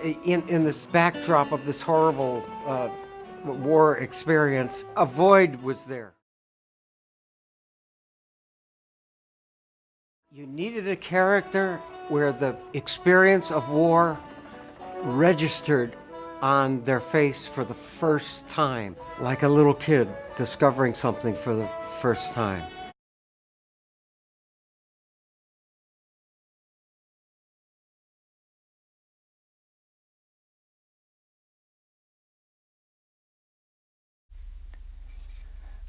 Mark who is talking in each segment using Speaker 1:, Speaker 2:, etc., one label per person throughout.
Speaker 1: in this backdrop of this horrible war experience, a void was there. You needed a character where the experience of war registered on their face for the first time, like a little kid discovering something for the first time.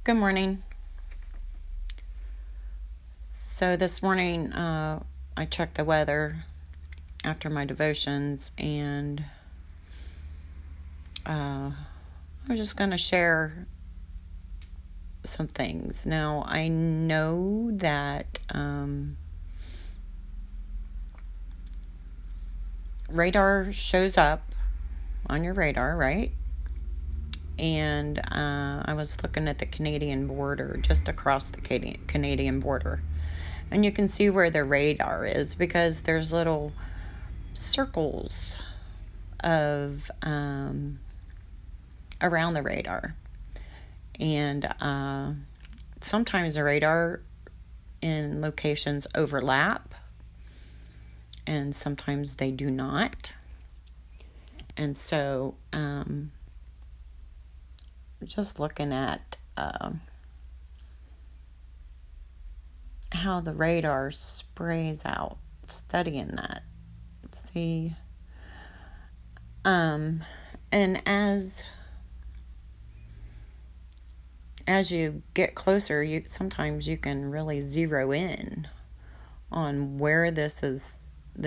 Speaker 2: Good morning. So this morning I checked the weather after my devotions, and I was just going to share some things. Now, I know that radar shows up on your radar, right? And I was looking at the Canadian border, just across the Canadian border. And you can see where the radar is because there's little circles of around the radar. And sometimes the radar in locations overlap, and sometimes they do not. And so just looking at how the radar sprays out, studying that. See, and as you get closer, sometimes you can really zero in on where this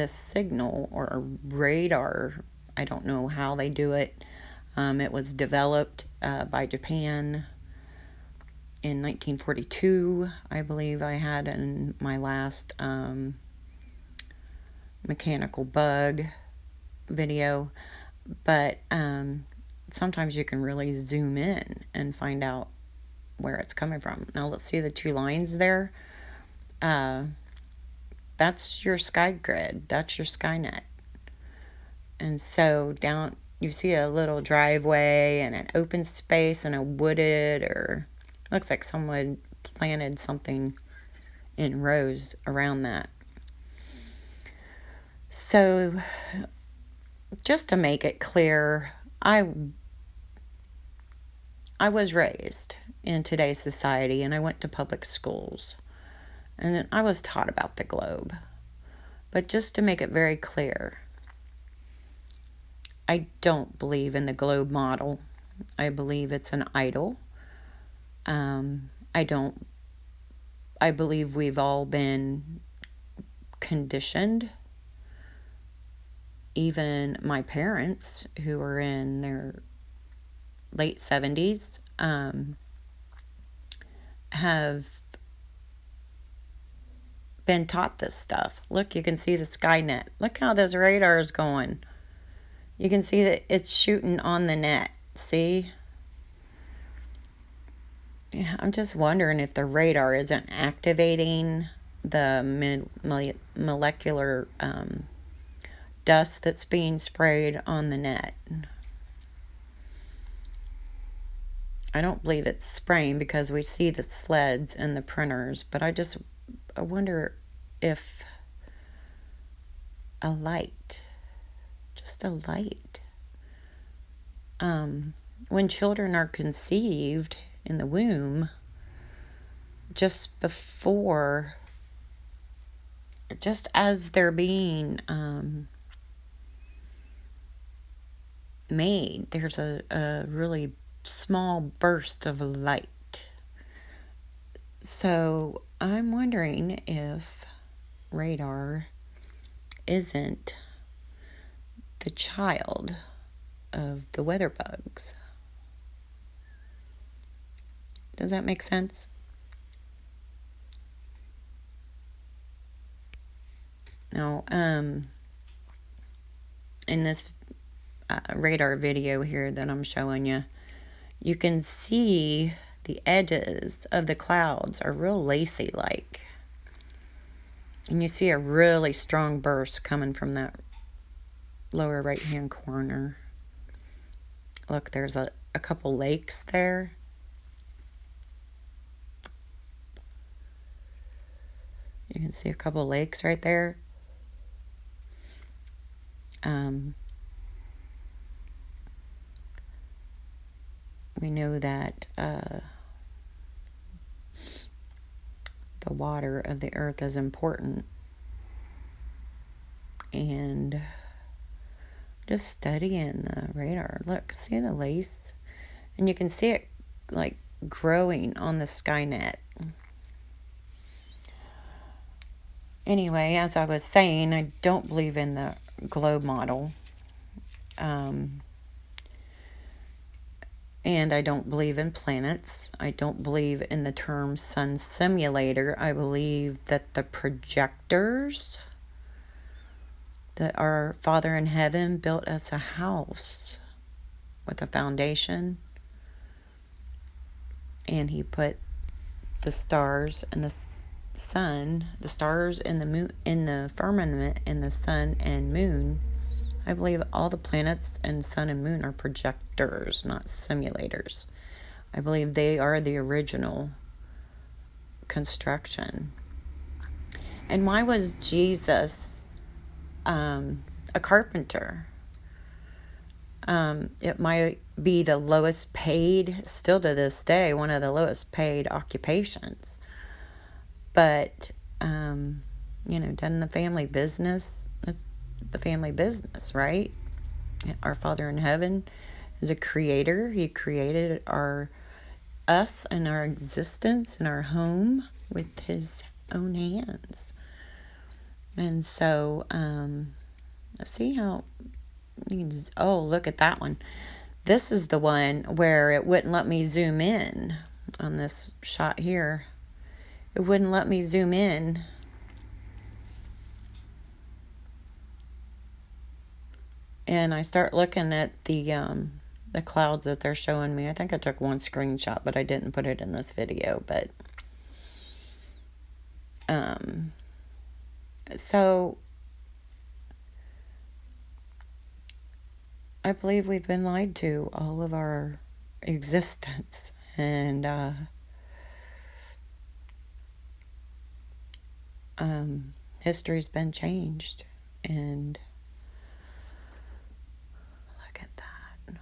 Speaker 2: signal or radar. I don't know how they do it. It was developed by Japan in 1942, I believe I had in my last mechanical bug video. But sometimes you can really zoom in and find out where it's coming from. Now let's see the two lines there. That's your sky grid. That's your Skynet. And so down, you see a little driveway and an open space and a wooded, or looks like someone planted something in rows around that. So just to make it clear, I was raised in today's society, and I went to public schools, and I was taught about the globe. But just to make it very clear, I don't believe in the globe model. I believe it's an idol. I believe we've all been conditioned. Even my parents, who are in their late 70s, have been taught this stuff. Look, you can see the Skynet. Look how this radar is going. You can see that it's shooting on the net. See? Yeah, I'm just wondering if the radar isn't activating the molecular dust that's being sprayed on the net. I don't believe it's spraying because we see the sleds and the printers, but I wonder if a light, just a light, when children are conceived in the womb, just as they're being made, there's a really small burst of light. So I'm wondering if radar isn't the child of the weather bugs. Does that make sense? Now, in this radar video here that I'm showing you, you can see the edges of the clouds are real lacy-like. And you see a really strong burst coming from that lower right hand corner. Look, there's a couple lakes there. You can see a couple lakes right there. We know that the water of the earth is important. And just studying the radar. Look, see the lace? And you can see it like growing on the Skynet. Anyway, as I was saying, I don't believe in the globe model. And I don't believe in planets. I don't believe in the term sun simulator. I believe that the projectors that our Father in heaven built us a house with a foundation, and he put the stars and the sun, the stars and the moon in the firmament, and the sun and moon. I believe all the planets and sun and moon are projectors, not simulators. I believe they are the original construction. And why was Jesus a carpenter? It might be the lowest paid, still to this day, one of the lowest paid occupations. But, done the family business. It's the family business, right? Our Father in heaven is a creator. He created us and our existence and our home with his own hands. And so, see how you can just, oh, look at that one. This is the one where it wouldn't let me zoom in on this shot here. It wouldn't let me zoom in. And I start looking at the clouds that they're showing me. I think I took one screenshot, but I didn't put it in this video. But so I believe we've been lied to all of our existence, and history's been changed. And look at that.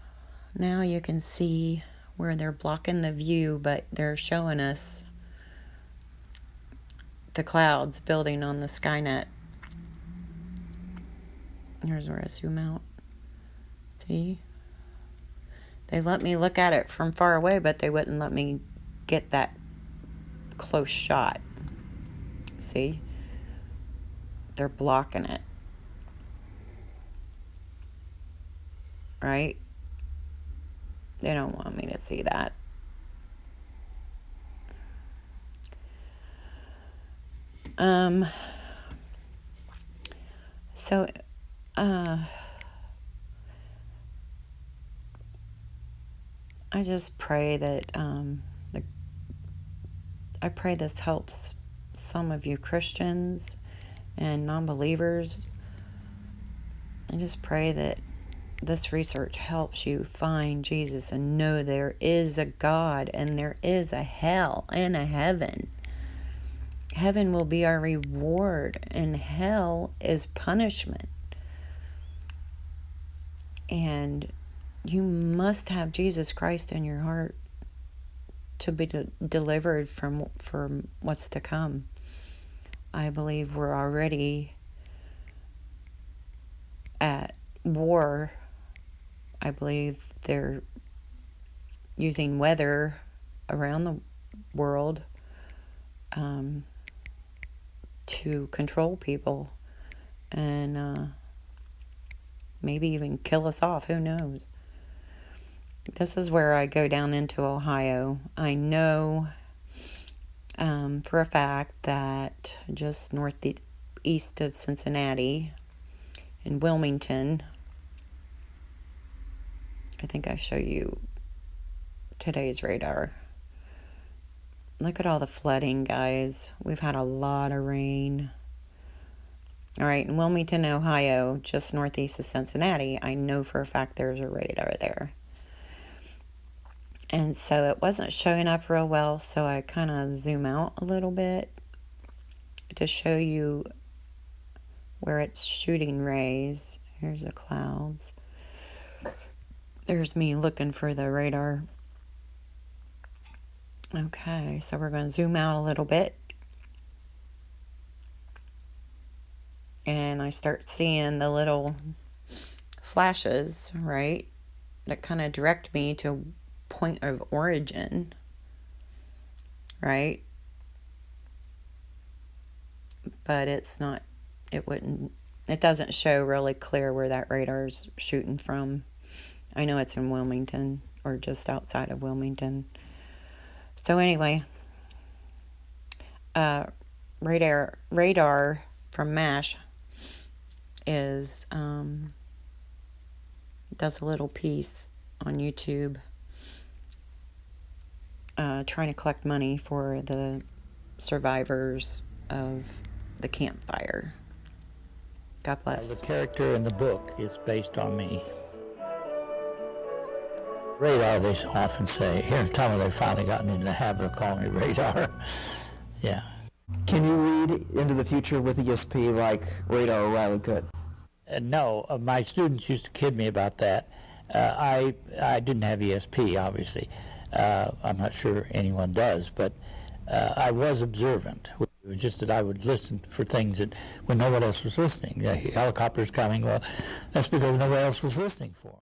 Speaker 2: Now you can see where they're blocking the view, but they're showing us the clouds building on the Skynet. Here's where I zoom out. See? They let me look at it from far away, but they wouldn't let me get that close shot. See? They're blocking it. Right? They don't want me to see that. So, I just pray that, I pray this helps some of you Christians and non-believers. I just pray that this research helps you find Jesus and know there is a God and there is a hell and a heaven. Heaven will be our reward, and hell is punishment. And you must have Jesus Christ in your heart to be delivered from what's to come. I believe we're already at war. I believe they're using weather around the world to control people and maybe even kill us off. Who knows? This is where I go down into Ohio. I know for a fact that just northeast of Cincinnati, in Wilmington, I think I show you today's radar. Look at all the flooding, guys. We've had a lot of rain. All right, in Wilmington, Ohio, just northeast of Cincinnati, I know for a fact there's a radar there. And so it wasn't showing up real well, so I kind of zoom out a little bit to show you where it's shooting rays. Here's the clouds. There's me looking for the radar. Okay, so we're going to zoom out a little bit. And I start seeing the little flashes, right, that kind of direct me to point of origin, right? But it's not, it doesn't show really clear where that radar's shooting from. I know it's in Wilmington or just outside of Wilmington. So anyway, radar from MASH is does a little piece on YouTube trying to collect money for the survivors of the Camp Fire. God bless.
Speaker 3: The character in the book is based on me. Radar, they often say. Here in Tama, they've finally gotten into the habit of calling me Radar. Yeah.
Speaker 4: Can you read into the future with ESP like Radar O'Reilly could?
Speaker 3: No, my students used to kid me about that. I didn't have ESP, obviously. I'm not sure anyone does, but I was observant. It was just that I would listen for things that when no one else was listening. Helicopters coming, well, that's because nobody else was listening for them.